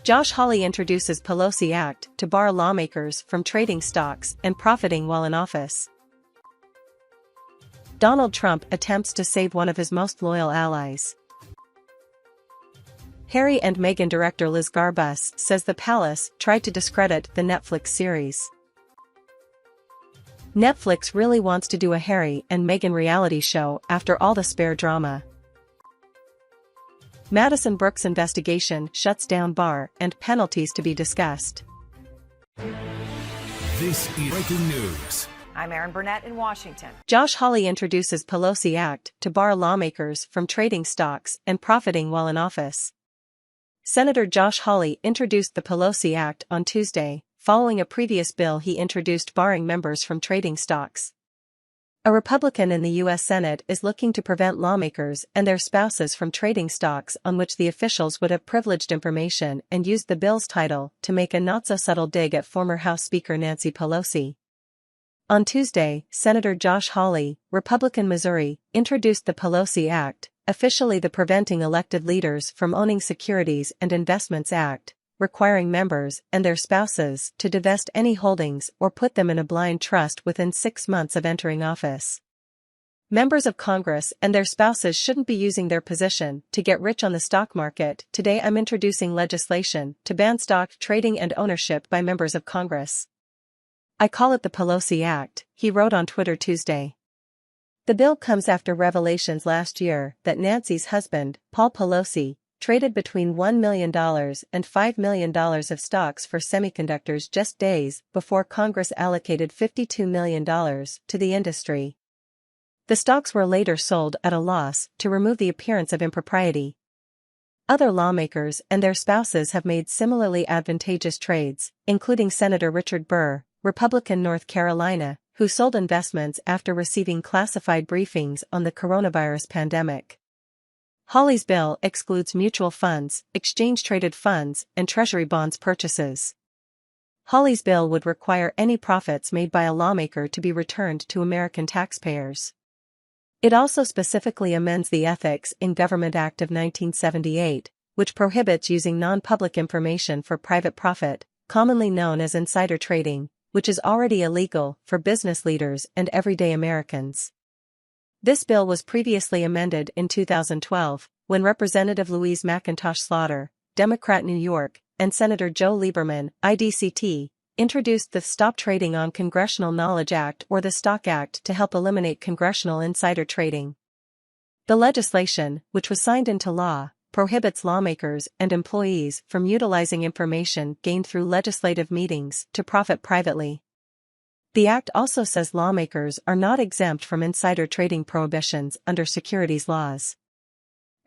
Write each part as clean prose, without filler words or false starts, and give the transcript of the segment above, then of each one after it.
Josh Hawley introduces Pelosi Act to bar lawmakers from trading stocks and profiting while in office. Donald Trump attempts to save one of his most loyal allies. Harry and Meghan director Liz Garbus says the palace tried to discredit the Netflix series. Netflix really wants to do a Harry and Meghan reality show after all the spare drama. Madison Brooks investigation shuts down bar and penalties to be discussed. This is breaking news. I'm Erin Burnett in Washington. Josh Hawley introduces Pelosi Act to bar lawmakers from trading stocks and profiting while in office. Senator Josh Hawley introduced the Pelosi Act on Tuesday, following a previous bill he introduced barring members from trading stocks. A Republican in the U.S. Senate is looking to prevent lawmakers and their spouses from trading stocks on which the officials would have privileged information and used the bill's title to make a not-so-subtle dig at former House Speaker Nancy Pelosi. On Tuesday, Senator Josh Hawley, Republican Missouri, introduced the Pelosi Act, officially the Preventing Elected Leaders from Owning Securities and Investments Act, requiring members and their spouses to divest any holdings or put them in a blind trust within 6 months of entering office. Members of Congress and their spouses shouldn't be using their position to get rich on the stock market. Today I'm introducing legislation to ban stock trading and ownership by members of Congress. I call it the Pelosi Act, he wrote on Twitter Tuesday. The bill comes after revelations last year that Nancy's husband, Paul Pelosi, traded between $1 million and $5 million of stocks for semiconductors just days before Congress allocated $52 million to the industry. The stocks were later sold at a loss to remove the appearance of impropriety. Other lawmakers and their spouses have made similarly advantageous trades, including Senator Richard Burr, Republican North Carolina, who sold investments after receiving classified briefings on the coronavirus pandemic. Hawley's bill excludes mutual funds, exchange-traded funds, and treasury bonds purchases. Hawley's bill would require any profits made by a lawmaker to be returned to American taxpayers. It also specifically amends the Ethics in Government Act of 1978, which prohibits using non-public information for private profit, commonly known as insider trading, which is already illegal for business leaders and everyday Americans. This bill was previously amended in 2012, when Representative Louise McIntosh Slaughter, Democrat New York, and Senator Joe Lieberman, IDCT, introduced the Stop Trading on Congressional Knowledge Act or the STOCK Act to help eliminate congressional insider trading. The legislation, which was signed into law, prohibits lawmakers and employees from utilizing information gained through legislative meetings to profit privately. The act also says lawmakers are not exempt from insider trading prohibitions under securities laws.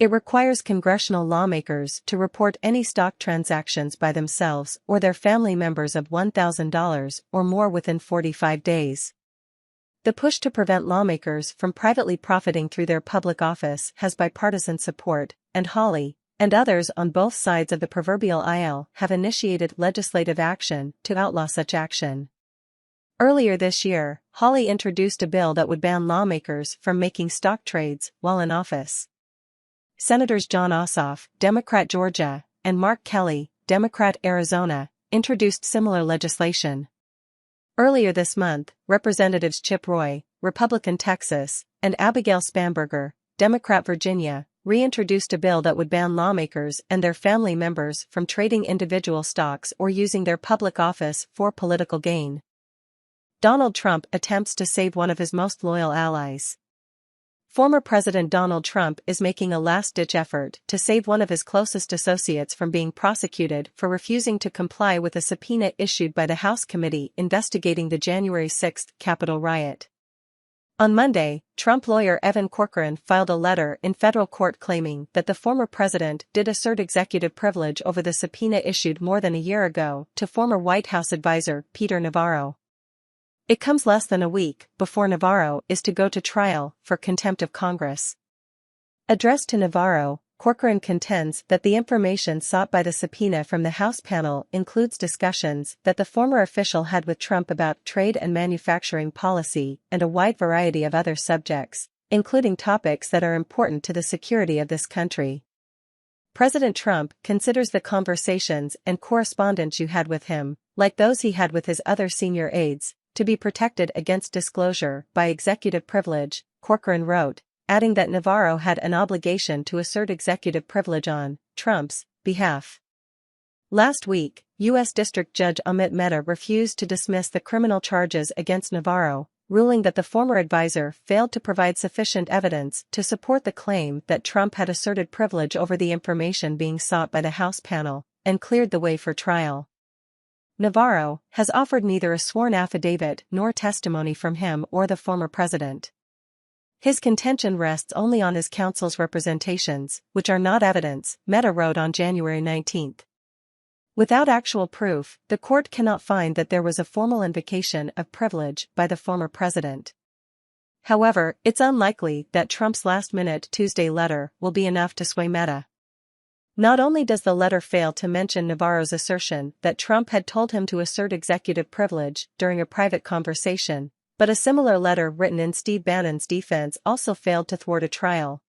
It requires congressional lawmakers to report any stock transactions by themselves or their family members of $1,000 or more within 45 days. The push to prevent lawmakers from privately profiting through their public office has bipartisan support, and Hawley, and others on both sides of the proverbial aisle have initiated legislative action to outlaw such action. Earlier this year, Hawley introduced a bill that would ban lawmakers from making stock trades while in office. Senators Jon Ossoff, Democrat Georgia, and Mark Kelly, Democrat Arizona, introduced similar legislation. Earlier this month, Representatives Chip Roy, Republican Texas, and Abigail Spanberger, Democrat Virginia, reintroduced a bill that would ban lawmakers and their family members from trading individual stocks or using their public office for political gain. Donald Trump attempts to save one of his most loyal allies. Former President Donald Trump is making a last-ditch effort to save one of his closest associates from being prosecuted for refusing to comply with a subpoena issued by the House committee investigating the January 6 Capitol riot. On Monday, Trump lawyer Evan Corcoran filed a letter in federal court claiming that the former president did assert executive privilege over the subpoena issued more than a year ago to former White House advisor Peter Navarro. It comes less than a week before Navarro is to go to trial for contempt of Congress. Addressed to Navarro, Corcoran contends that the information sought by the subpoena from the House panel includes discussions that the former official had with Trump about trade and manufacturing policy and a wide variety of other subjects, including topics that are important to the security of this country. President Trump considers the conversations and correspondence you had with him, like those he had with his other senior aides, to be protected against disclosure by executive privilege, Corcoran wrote, adding that Navarro had an obligation to assert executive privilege on Trump's behalf. Last week, U.S. District Judge Amit Mehta refused to dismiss the criminal charges against Navarro, ruling that the former advisor failed to provide sufficient evidence to support the claim that Trump had asserted privilege over the information being sought by the House panel, and cleared the way for trial. Navarro has offered neither a sworn affidavit nor testimony from him or the former president. His contention rests only on his counsel's representations, which are not evidence, Mehta wrote on January 19. Without actual proof, the court cannot find that there was a formal invocation of privilege by the former president. However, it's unlikely that Trump's last-minute Tuesday letter will be enough to sway Mehta. Not only does the letter fail to mention Navarro's assertion that Trump had told him to assert executive privilege during a private conversation, but a similar letter written in Steve Bannon's defense also failed to thwart a trial.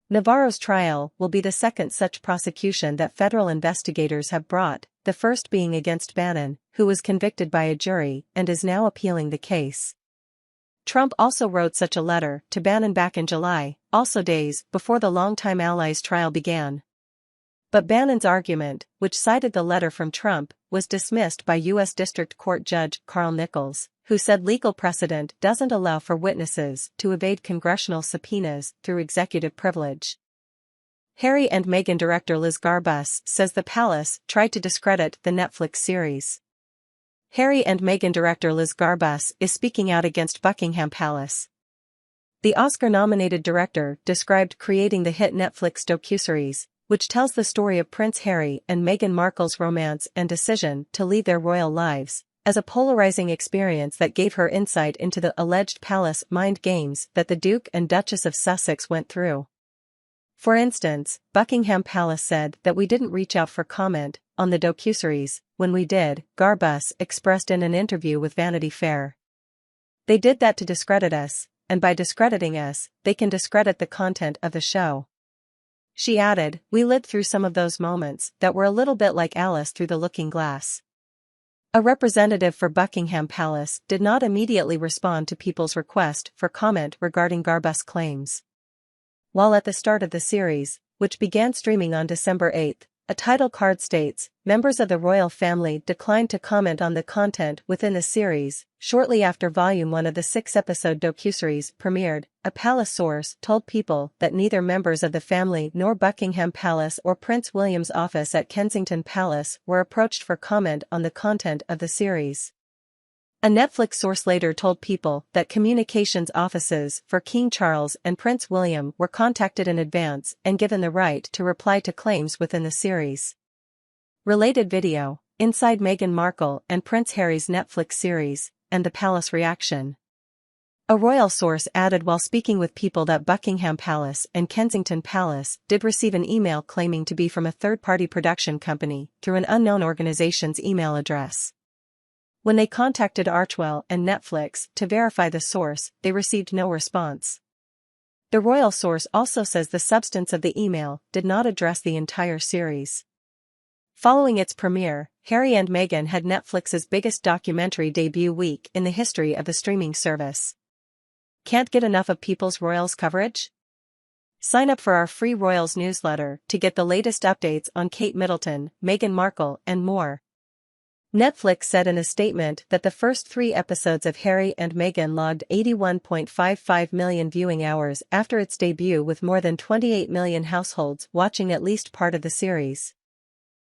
Navarro's trial will be the second such prosecution that federal investigators have brought, the first being against Bannon, who was convicted by a jury and is now appealing the case. Trump also wrote such a letter to Bannon back in July, also days before the longtime ally's trial began. But Bannon's argument, which cited the letter from Trump, was dismissed by U.S. District Court Judge Carl Nichols, who said legal precedent doesn't allow for witnesses to evade congressional subpoenas through executive privilege. Harry and Meghan director Liz Garbus says the palace tried to discredit the Netflix series. Harry and Meghan director Liz Garbus is speaking out against Buckingham Palace. The Oscar-nominated director described creating the hit Netflix docuseries, which tells the story of Prince Harry and Meghan Markle's romance and decision to lead their royal lives, as a polarizing experience that gave her insight into the alleged palace mind games that the Duke and Duchess of Sussex went through. For instance, Buckingham Palace said that we didn't reach out for comment on the docuseries. When we did, Garbus expressed in an interview with Vanity Fair. They did that to discredit us, and by discrediting us, they can discredit the content of the show. She added, we lived through some of those moments that were a little bit like Alice through the looking glass. A representative for Buckingham Palace did not immediately respond to People's request for comment regarding Garbus' claims. While at the start of the series, which began streaming on December 8, a title card states, members of the royal family declined to comment on the content within the series. Shortly after Volume 1 of the 6-episode docuseries premiered, a palace source told People that neither members of the family nor Buckingham Palace or Prince William's office at Kensington Palace were approached for comment on the content of the series. A Netflix source later told People that communications offices for King Charles and Prince William were contacted in advance and given the right to reply to claims within the series. Related video, Inside Meghan Markle and Prince Harry's Netflix series, and the palace reaction. A royal source added while speaking with People that Buckingham Palace and Kensington Palace did receive an email claiming to be from a third-party production company through an unknown organization's email address. When they contacted Archwell and Netflix to verify the source, they received no response. The royal source also says the substance of the email did not address the entire series. Following its premiere, Harry and Meghan had Netflix's biggest documentary debut week in the history of the streaming service. Can't get enough of People's Royals coverage? Sign up for our free Royals newsletter to get the latest updates on Kate Middleton, Meghan Markle, and more. Netflix said in a statement that the first 3 episodes of Harry and Meghan logged 81.55 million viewing hours after its debut, with more than 28 million households watching at least part of the series.